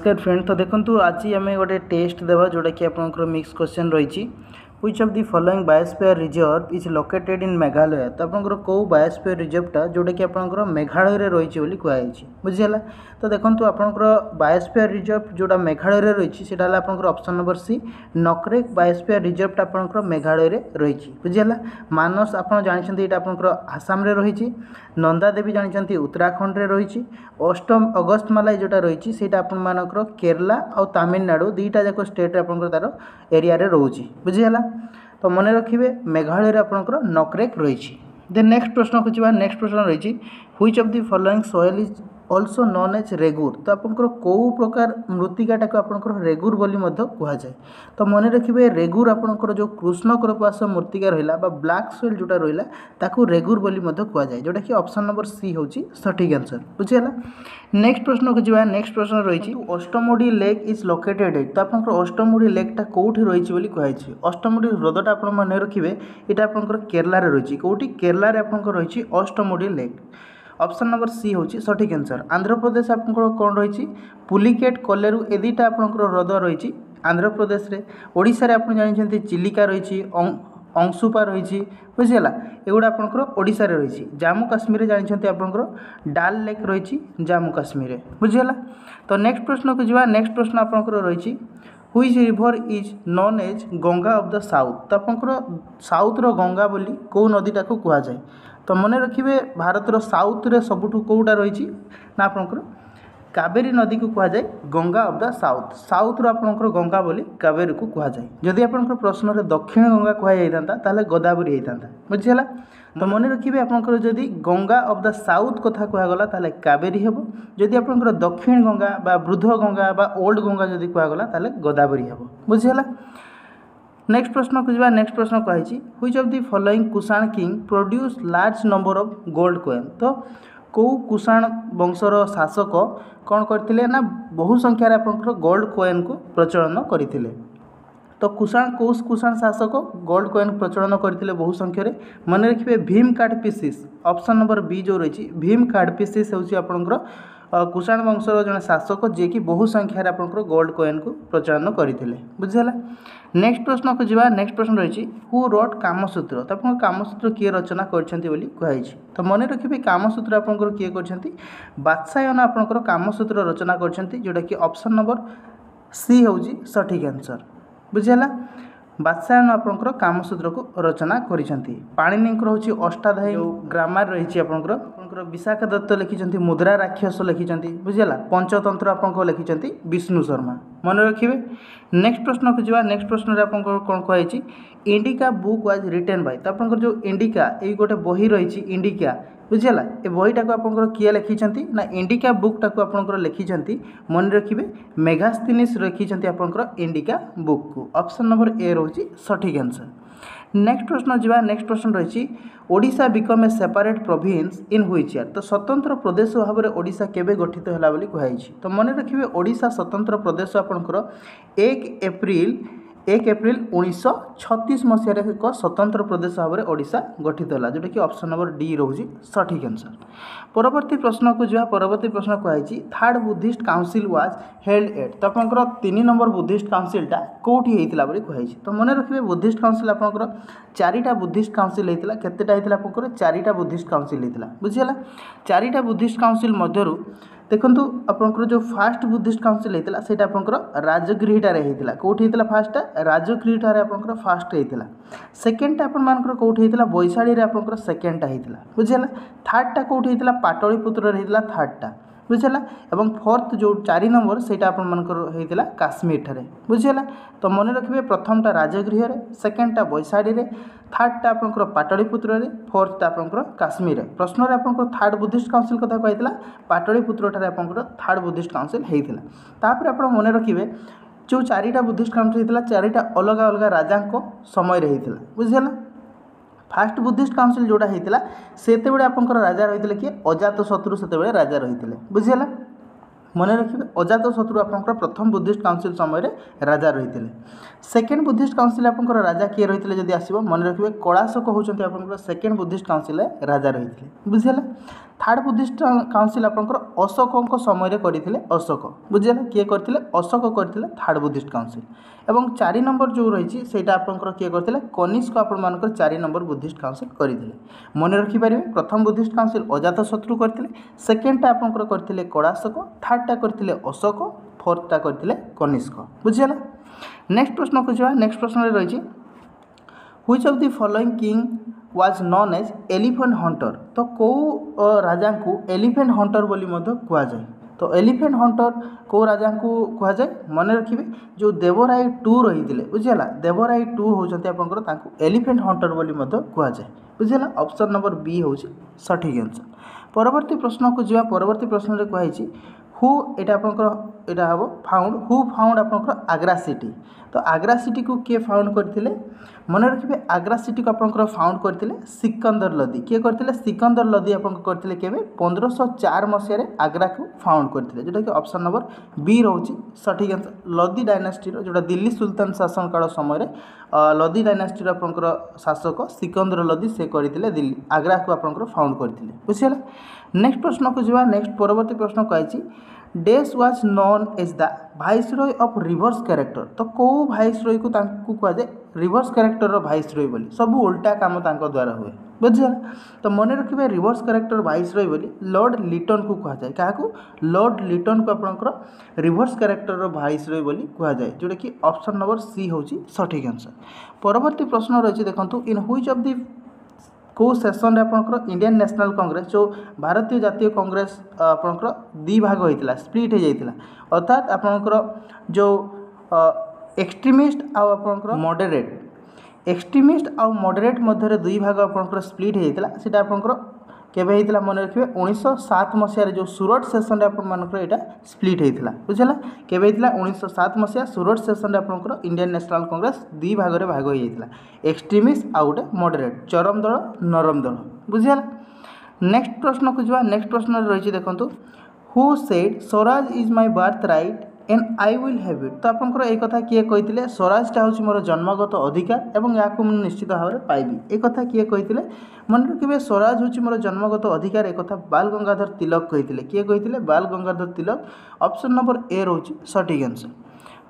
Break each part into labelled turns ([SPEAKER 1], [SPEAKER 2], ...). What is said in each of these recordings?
[SPEAKER 1] नमस्कार फ्रेंड। तो देखो आज आम गोटे टेस्ट देवा जोटा कि आप मिक्स क्वेश्चन रही which of the following biosphere reserve is located in Meghalaya. तो आप कौ बायोस्फीयर रिजर्वटा जोटा कि आप मेघालय रही कहुई बुझीगला। तो देखो आपंकर बायोस्फीयर रिजर्व जोटा मेघालय रही है आप ऑप्शन नंबर सी नकरेक बायोस्फीयर रिजर्वटा आप मेघालय रही बुझीगला। मानस आप जानते ये आप आसाम रही, नंदा देवी जानते उत्तराखंड में रही, अष्टम अगस्तमाला जोटा रही है आपर केरला और तमिलनाडु दुईटा जाक स्टेट तार एरिया रोचे बुझीगला। तो मन रखिए मेघालय आपंकर नकरेक रही। देन नेक्स्ट प्रश्न को जी। नेक्स्ट प्रश्न रही which of the following soil is also known as regur. तो आपंकर कौ प्रकार मृत्तिकाटा को आपंकर रेगुर बोली कहुए। तो मन रखिए रेगुर आपंकर जो कृष्ण कृपास मृत्तिका रहा ब्लैक सॉइल जोटा रहा ताकू रेगुर बोली कहुए जोटा कि ऑप्शन नंबर सी हूँ सठिक आंसर बुझीगला। नेक्स्ट प्रश्न को जी। नेक्स्ट प्रश्न रही अष्टमुडी लेक इज लोकेटेड। तो आप अष्टमुडी लेकटा कौटी रही कहुई। अष्टमुडी ह्रदटा आप मन रखिए यहाँ आपंकर केरला रही कौटी केरला आपंकर रही Ashtamudi lake. Option number C हूँ सठिक आंसर। आंध्र प्रदेश आप कौन रही पुलिकेट कलेरु ए दुईटा आपंकर ह्रद रही आंध्र प्रदेश रे। ओडिशा रे आप जानते चिलिका रही अंशुपा रही बुझीगला। एगुड़ा आपंकर ओडिशा रे रही। जम्मू काश्मीर जानते आपंकर डाल लेक रही जम्मू काश्मीर बुझीगला। तो नेक्स्ट प्रश्न को जी। नेक्स्ट प्रश्न आपंकर रही which river is known as Ganga of the south. तो आपंकर साउथ रो गंगा बोली कौ नदीटा को कहुए। तो मन रखिए भारतर साउथ रे सबुठु कौटा रही ना आपंकर कावेरी नदी को कहुए Ganga of the south. South रो आपंकर गंगा बोली कावेरी को कहुए। जदि आपंकर प्रश्न रे दक्षिण गंगा कहुता ताले गोदावरी होता बुझीगला। तो मन रखिए आपंकर जदि गंगा ऑफ द साउथ कथा कहगला ताले कावेरी हेबो। जदि आपंकर दक्षिण गंगा बा वृद्ध गंगा बा ओल्ड गंगा जदि कहगला ताले गोदावरी हेबो बुझीगला। नेक्स्ट प्रश्न को जी। नेक्स्ट प्रश्न कही which of the following Kushan king produce large number of gold coin. तो कौ कुषाण वंशर शासक कौन करते ना बहु संख्यार आपंकर गोल्ड कॉइन को प्रचलन करते। तो कुषाण शासक गोल्ड कॉइन प्रचलन करते बहु संख्यार। मन रखिए भीम काडफिसिस ऑप्शन नंबर बी जो रही भीम काडफिसिस हूँ आपंकर कुषाण वंशर जन शासक जी कि बहु संख्यार आपंकर गोल्ड कॉइन को प्रचलन करते बुझीगला। नेक्स्ट प्रश्न को जी। नेक्स्ट प्रश्न रही हु रोट कामसूत्र। तो आप कामसूत्र किए रचना करुई। तो मन रखिए कामसूत्र आपंकर किए कर बात्सायन आपंकर कामसूत्र रचना जोटा कि ऑप्शन नंबर सी हूँ सठिक आंसर बुझीगला। बात्सायन आपंकर कामसूत्र को रचना करिसेंती। पाणिनि हूँ अष्टाध्यायी ग्रामर रही आपंकर विशाखा दत्त लिखिं मुद्रा राक्षस लिखिं बुझीगला। पंचतंत्र आपको लिखिं विष्णु शर्मा मन रखिए। नेक्स्ट प्रश्न को जी। नेक्स्ट प्रश्न आप कौन कहुई Indica book was written by. तो आपंकर जो इंडिका ये गोटे बही रही इंडिका बुझीगला। ये बहीटा को आपंकर किए लिखिं ना इंडिका बुकटा को आपंकर लिखिं मन रखिए मेगास्थिनिस लिखिं आपंकर इंडिका बुक को। ऑप्शन नंबर ए रही सठिक आंसर। नेक्स्ट प्रश्न जी। नेक्स्ट प्रश्न रही Odisha become a separate province in which year. तो स्वतंत्र प्रदेश भाव में ओडिशा केबे गठित होला बोली कहुई। तो मन रखिए ओडिशा स्वतंत्र प्रदेश आपंकर 1 एप्रिल 1936 मसीह एक स्वतंत्र प्रदेश भाव में ओडिशा गठित होला जोटा कि ऑप्शन नंबर डी रही सठिक आंसर। परवर्ती प्रश्न को जी। परवर्ती प्रश्न कहुई third Buddhist council was held at. तो आपंकर 3 नंबर बुद्धिस्ट काउंसिलटा कौटी होता बोली कहुई। तो मन रखिए बुद्धिस्ट काउंसिल आपंकर 4टा बुद्धिस्ट काउंसिल होता केतेटा होता आपंकर 4टा बुद्धिस्ट काउंसिल होता बुझीगला। 4टा बुद्धिस्ट काउंसिल मध्यरु देखो आपंकर जो फास्ट बुद्धिस्ट काउंसिल होता से आपंकर राजगृहटारे होता कौटी होता फास्ट राजगृहटारे आपंकर फास्ट होता। सेकेंडटा आपंकर कौटी होता बैशाड़ी आपंकर सेकेंडटा होता बुझीगला। थर्डटा कौटी होता पाटलिपुत्र होता थर्डटा बुझीगला। एवं फोर्थ जो 4 नंबर से होता काश्मीर ठारे बुझीगला। तो मन रखिए प्रथमटा राजगृह सेकेंडटा बैशाड़ी थर्डटा आपंकर पाटलिपुत्र फोर्थटा आपंकर काश्मीर। प्रश्न में आपंकर थर्ड बुद्धिस्ट काउंसिल कथा कहला पाटलिपुत्र ठारे आपंकर थर्ड बुद्धिस्ट काउंसिल होता। तापर आप मन रखिए जो 4टा बुद्धिस्ट काउंसिल होता 4टा अलग अलग राजा समय होता बुझीगला। फास्ट बुद्धिस्ट काउंसिल जोड़ा होता से आपंकर राजा रही किए अजातशत्रु से राजा रही बुझीगला। मन रखिए अजातशत्रु आपंकर प्रथम बुद्धिस्ट काउंसिल समय राजा रही। सेकेंड बुद्धिस्ट काउंसिल आपंकर राजा किए रही जदि आसो मन रखिए कलाशोक होती आपंकर सेकेंड बुद्धिस्ट काउंसिल राजा रही बुझीगला। थार्ड बुद्धिस्ट काउंसिल आपंकर अशोक समय करते अशोक बुझेगा किए करते अशोक करते थार्ड बुद्धिस्ट काउंसिल एवं 4 नंबर जो रही है आपंकर किए करते कनिष्क आप 4 नंबर बुद्धिस्ट काउंसिल करते मन रखिपारे प्रथम बुद्धिस्ट काउंसिल अजातशत्रु करते सेकेंडटा आपंकर करते कणाशोक थर्डटा करते अशोक फोर्थटा करते कनिष्क बुझेगा। नेक्स्ट प्रश्न को जावा नेक्स्ट प्रश्न रही which of the following king was known as elephant hunter तो कौ राजा को एलिफेंट हंटर बोली कह जाए तो एलिफेंट हंटर कौ राजा को कह जाए मन रखिए जो देवराय 2 रही थे बुझेगा देवराय 2 होती आपंकर एलिफेंट हंटर बोली कह जाए बुझेगा ऑप्शन नंबर बी हूँ सठिक आंसर। परवर्ती प्रश्न को जावा परवर्ती प्रश्न में कहुई हु एटा आपंकर एटा हम फाउंड हु फाउंड आपंकर आग्रा सिटी तो आग्रा सिटी को किए फाउंड करते मन रखिए आग्रा सिटी को आपंकर फाउंड करते सिकंदर लोदी किए करते सिकंदर लोदी आप करते के 1504 मसीह आग्रा को फाउंड करते जोटा कि ऑप्शन नंबर बी रोचे सठिक आंसर। लोदी डायनास्टी जोटा दिल्ली सुल्तान शासन काल समय लोदी डायनास्टी आपंकर शासक सिकंदर लोदी से करते दिल्ली आग्रा को आपंकर फाउंड करते बुझीगला। नेक्स्ट प्रश्न को जावा नेक्स्ट परवर्ती प्रश्न कही डेस was known as the viceroy of reverse character तो कौ भाइसरॉय को कह जाए रिवर्स कैरेक्टर भाइसरॉय बोली सब उल्टा काम द्वारा हुए बुझीगला। तो मन रखिए रिवर्स कैरेक्टर भाइसरॉय बोली लॉर्ड लिटन को कह जाए क्या लॉर्ड लिटन को आपंकर रिवर्स कैरेक्टर भाइसरॉय बोली कह जाए जोटा कि ऑप्शन नंबर सी हूँ सठिक आंसर। परवर्ती प्रश्न रही देखो इन व्हिच ऑफ द कौ सेसन आपंकर इंडियन नेशनल कांग्रेस जो भारतीय जातीय कांग्रेस आपंकर 2 भाग होता स्प्लिट हो जाता अर्थात आपंकर जो एक्सट्रीमिस्ट आपंकर मॉडरेट एक्सट्रीमिस्ट आउ मॉडरेट मध्य 2 भाग आपंकर स्प्लिट हो जाता सीटा आपंकर केबे होता मन रखिए 1907 मसीह जो सूरत सेसन आपर यहाँ स्प्लिट होता बुझेगा केबे होता 1907 मसीहा सूरत सेसन आपंकर इंडियन नेशनल कांग्रेस 2 भाग में भाग होता एक्सट्रीमिस्ट आउ गोटे मॉडरेट चरम दल नरम दल बुझेगा। नेक्स्ट प्रश्न को जावा नेक्स्ट प्रश्न रही देखो who said Swaraj is my birth right and I will have it तो आपंकर एक कथा किए कहते स्वराजटा हूँ मोर जन्मगत अधिकार और या निश्चित भाव में पाइबी एक कथा किए कहते मन रखिए स्वराज हूँ मोर जन्मगत अधिकार एक कथा बाल गंगाधर तिलक कहते किए कहते बाल Gangadhar Tilak option number A रोचे सठिक आंसर।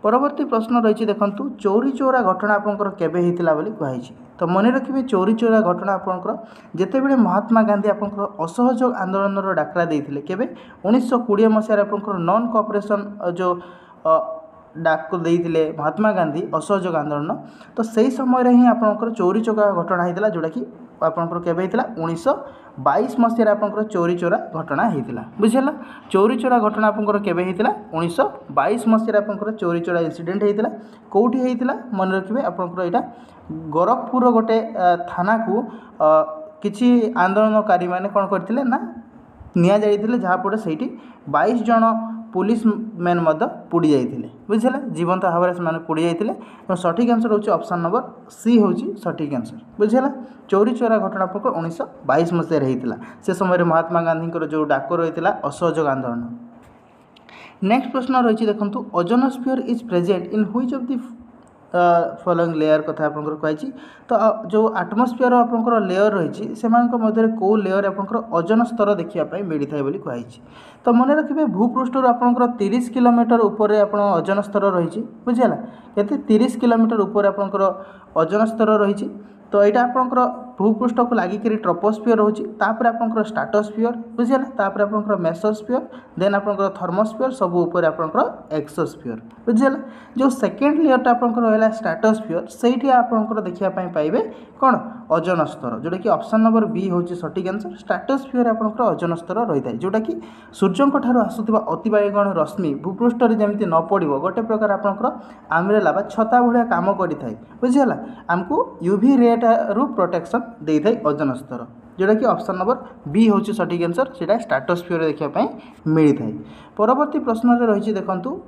[SPEAKER 1] परवर्ती प्रश्न रही देखो चौरी चौरा घटना आपंकर केबे होता बोली कहुई तो मन रखिए चौरी चौरा घटना आपंकर जितेबले महात्मा गांधी आपंकर असहयोग आंदोलन डाकरा देते केबे 1920 मसीह आपंकर नॉन कोऑपरेशन जो डाक देते महात्मा गांधी असहयोग आंदोलन तो सही समय ही आपंकर चौरी चौरा घटना होता जोटा कि आपंकर केबे होता 1922 मसीह आपंकर चौरी चौरा घटना होता बुझेगा। चौरी चौरा घटना आपंकर केबे होता 1922 मसीह आपंकर चौरी चौरा इंसिडेंट होता कौटी होता मन रखिए आपंकर यहाँ गोरखपुर गोटे थाना को किसी आंदोलनकारी मैंने कौन करते ना निया जाइए जहाँपटे से 22 जन पुलिस मैन पोड़ी जाते बुझेगा जीवंत भाव में से पोड़ी जाते सठिक आंसर हूँ ऑप्शन नंबर सी हूँ सठिक आंसर बुझेगा। चौरी चौरा घटना आपको 1922 मसीह होता से समय महात्मा गांधी जो डाक रही है असहयोग आंदोलन। नेक्स्ट प्रश्न रही देखो ozonosphere is present in which of the following layer कथा आपंकर कही तो जो आटमोस्फीयर आपंकर लेयर रही से कौ लेयर आपंकर ओजोन स्तर देखापी मिलता है बोली कही तो मन रखिए भूपृष्ठर आपंकर 30 किलोमीटर ऊपर आप ओजोन स्तर रही बुझेगा ये 30 किलोमीटर ऊपर आपंकर ओजोन स्तर रही तो यहाँ आपंकर भूपृष्ठ को लगिक ट्रोपोस्फीयर रोचे तापर आपंकर स्ट्राटोस्फीयर बुझेगा तापर आपंकर मेसोस्फीयर देन आपंकर थर्मोस्फीयर सब ऊपर आपंकर एक्सोस्फीयर बुझेगा। जो सेकेंड लेयरटा आपंकर रहा स्ट्राटोस्फीयर से आपंकर देखापी पाइबे कौन ओजोन स्तर जोटा कि ऑप्शन नंबर बी हूँ सठिक आंसर। स्ट्राटोस्फीयर आपंकर ओजोन स्तर रही है जोटा कि सूर्य आसुवा अतिबाइगण रश्मि भूपृष्ठ जमी न पड़ो गोटे प्रकार आपंकर आम्ब्रेला छता भाया कम करें बुझेगा आमको यूवी रेट रु प्रोटेक्शन दे थाए ओजोन स्तर जोटा कि ऑप्शन नंबर बी हूँ सठिक आंसर से स्ट्राटोस्फीयर देखापी मिलता है। परवर्ती प्रश्न रही देखो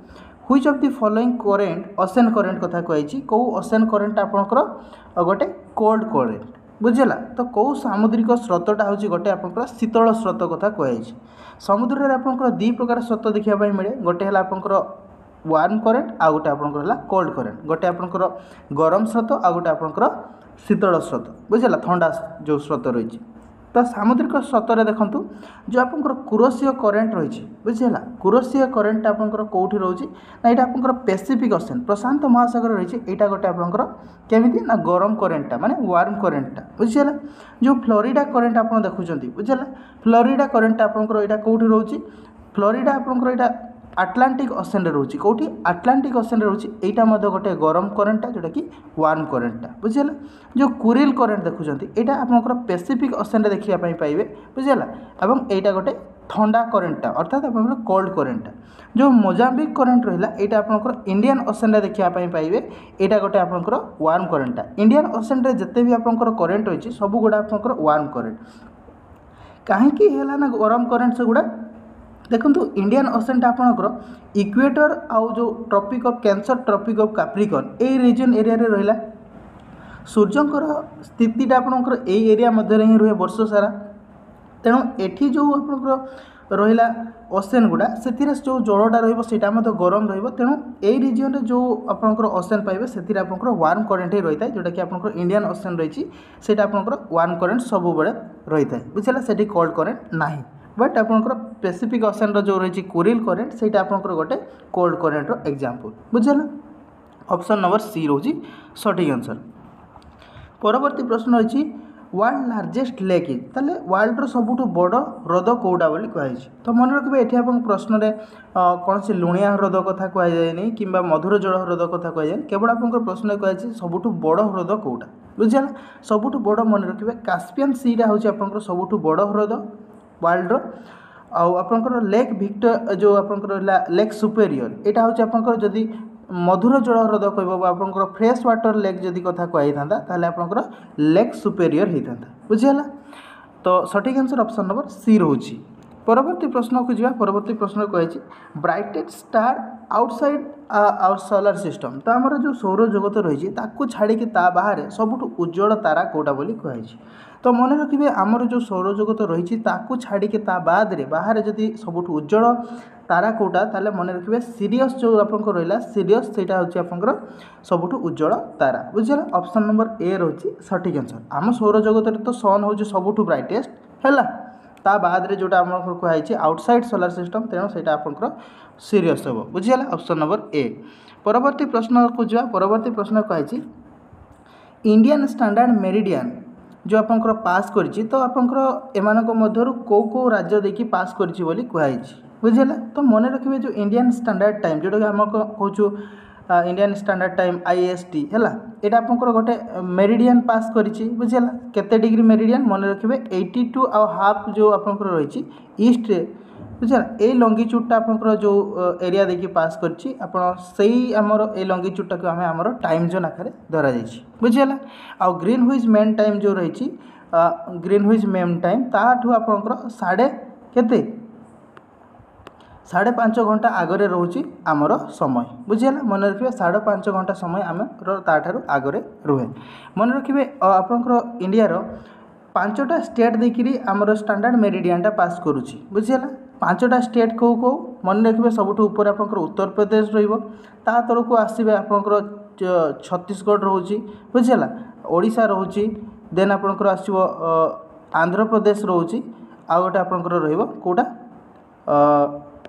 [SPEAKER 1] which of the following current ocean current कथा कही कौ ओशन करेंट आपंकर गोटे कोल्ड करेंट बुझेगा तो कौ सामुद्रिक स्रोतटा हूँ गोटे आपंकर शीतल स्रोत कथा कही समुद्र में आपंकर 2 प्रकार स्रोत देखापी मिले गोटे है आपंकर वार्म करेंट आ गोटे आपंकर कोल्ड करेंट गोटे आपंकर गरम स्रोत आ गोटे आपंकर शीतल स्रोत बुझेगा ठंडा जो स्रोत रही तो सामुद्रिक सतरे देखूँ जो आपंकर कुरोसीय करेन्ट रही बुझीगला कुरोसीय करेन्ट आपंकर कौटी रोचे ना यहाँ आपंकर पैसिफिक ओशन प्रशांत महासागर रही यहाँ गोटे आपंकर केमिति ना गरम करेन्टा माने वार्म करेन्टा बुझीगला जो फ्लोरिडा करेन्ट आप देखुं बुझीगला फ्लोरिडा करेन्ट आपंकर यहाँ कौटी रोचे फ्लोरिडा आपंकर यहाँ आटलांटिक ओशन रोचे कौटी आटलांटिक ओशन रोचे यहाँ गोटे गरम करेन्टा जोटा कि वार्म करेन्टा बुझीगला जो कुरिल करेन्ट देखुं यहाँ आपंकर पैसिफिक ओशन देखापी पाइबे बुझीगला एवं यहाँ गोटे ठंडा करेन्टा अर्थात आप कोल्ड करेन्टा जो मोजाम्बिक करेन्ट रहा यहाँ आपंकर इंडियन ओशन देखापी पाइबे यहाँ गोटे आपंकर वार्म करेन्टा इंडियन ओशन जिते भी आपंकर करेन्ट रही सब गुड़ा आपंकर वार्म करेन्ट कहीं है ना गरम करेन्ट से गुड़ा देखो इंडियन ओशनटा आपंकर इक्वेटर आउ जो tropic of Cancer tropic of Capricorn ए रीजन एरिया रे रहिला सूर्यंकर स्थितिटा आपंकर ए एरिया मध्य ही रुहे वर्ष सारा तेणु एठी जो आपंकर रहिला ओशन गुड़ा से जो जलटा रहीटा गरम रेणु यही रिजन जो आपंकर ओशन पाइबे से आपंकर वार्म करेन्ट ही रही है जोटा कि आपंकर इंडियन ओशन रही है आपंकर वार्म करेन्ट सब बेले रही है बुझेगा से कोल्ड करेन्ट ना बट आपंकर पैसिफिक ओशन जो रही कुरिल करेन्ट से आपंकर गोटे कोल्ड करेन्ट रो एग्जांपल बुझेगा ऑप्शन नंबर सी रोची सठिक आंसर। परवर्ती प्रश्न रही वर्ल्ड लार्जेस्ट लेक इज ताले वर्ल्ड रो सबुठ बड़ ह्रद कौटा बोली कहुई तो मन रखिए ये आप प्रश्न में कौन से लुणिया ह्रद कथा कहुए कि मधुर जल ह्रद कथा कहुए केवल आप प्रश्न कहुई सबुठ बड़ ह्रद कौटा बुझेगा सबुठ बड़ मन रखिए कास्पियन सीटा हूँ आप सबुठ बड़ ह्रद वर्ल्ड आपंकर लेक विक्टर जो आपंकर लेक सुपेरियर यहाँ हूँ आपंकर जदि मधुर जल ह्रद कह आपंकर फ्रेश वाटर लेक जदि कथा कही था आपंकर लेक सुपेरियर होता बुझीगला तो सठिक आंसर ऑप्शन नंबर सी रोची। परवर्ती प्रश्न को जा परवर्ती प्रश्न कही brightest star outside our solar system तो आमर जो सौर जगत रही छाड़ी बाहर सबुठ उज्जवल तारा कौटा बोली कहुई तो मन रखिए आमर जो सौर जगत रही छाड़ी बाद बाहर जदि सबुठ उज्जवल तारा कौटा ताले मन रखिए सीरियस जो आप रहा सीरियस से हूँ सबुठ उज्जवल तारा बुझीगला ऑप्शन नंबर ए रही सठिक आंसर आम सौर जगत तो सन हूँ सबुठ ब्राइटेस्ट है ता बाद रे जोटा आम कहुई आउटसाइड सोलर सिस्टम तेणु से आपंकर सीरीयस हम बुझीगला ऑप्शन नंबर ए। परवर्ती प्रश्न को जा परवर्ती प्रश्न कही इंडियन स्टैंडर्ड मेरिडियन जो आपंकर पास करी तो आपंकर एमानक मध्यरु को राज्य देखी पास करी कहुई बुझीगला तो मन रखिए जो इंडियन स्टैंडर्ड टाइम जोटा कि आम कहूँ इंडियन स्टैंडर्ड टाइम IST है यहाँ आपंकर गोटे मेरिडियन पास करी बुझीगला केते डिग्री मेरिडियन मन रखिए 82.5 जो आपंकर रही ईस्ट बुझीगला ये लंगिच्यूडटा आपंकर जो एरिया देखिए पास करी आमर ए लंगिच्यूडटा को आम टाइम जोन आकार धरा बुझीगला आ ग्रीन हुइज मेन टाइम जो रही ग्रीन हुइज मेन टाइम ताठू आपंकर साढ़े 5 घंटा आगरे रोचे आमर समय बुझीगला मन रखिए 5.5 घंटा समय आम ताठार आगरे रुहे मन रखिए आपंकर इंडिया 5टा स्टेट देखिरी आमर स्टैंडर्ड मेरिडियनटा पास करुच्ची बुझीगला 5टा स्टेट कौ मन रखिए सबुठ ऊपर आपंकर उत्तर प्रदेश ता तलक आसवे आपंकर छत्तीसगढ़ रोचे बुझीगला ओडिशा रोचे देन आपंकर आसो आंध्र प्रदेश रोचे आ गोटे आपंकर रहिबो कोटा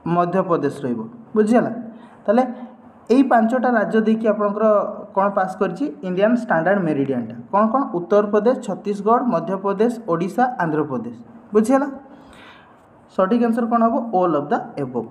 [SPEAKER 1] मध्य प्रदेश बुझीगला ताले यही 5टा राज्य देखिए आपंकर कौन पास करी इंडियन स्टैंडर्ड मेरिडियनटा कौन कौन उत्तर प्रदेश छत्तीसगढ़ मध्य प्रदेश ओडिशा आंध्र प्रदेश बुझीगला सठिक आंसर कौन हम ऑल ऑफ द एबव।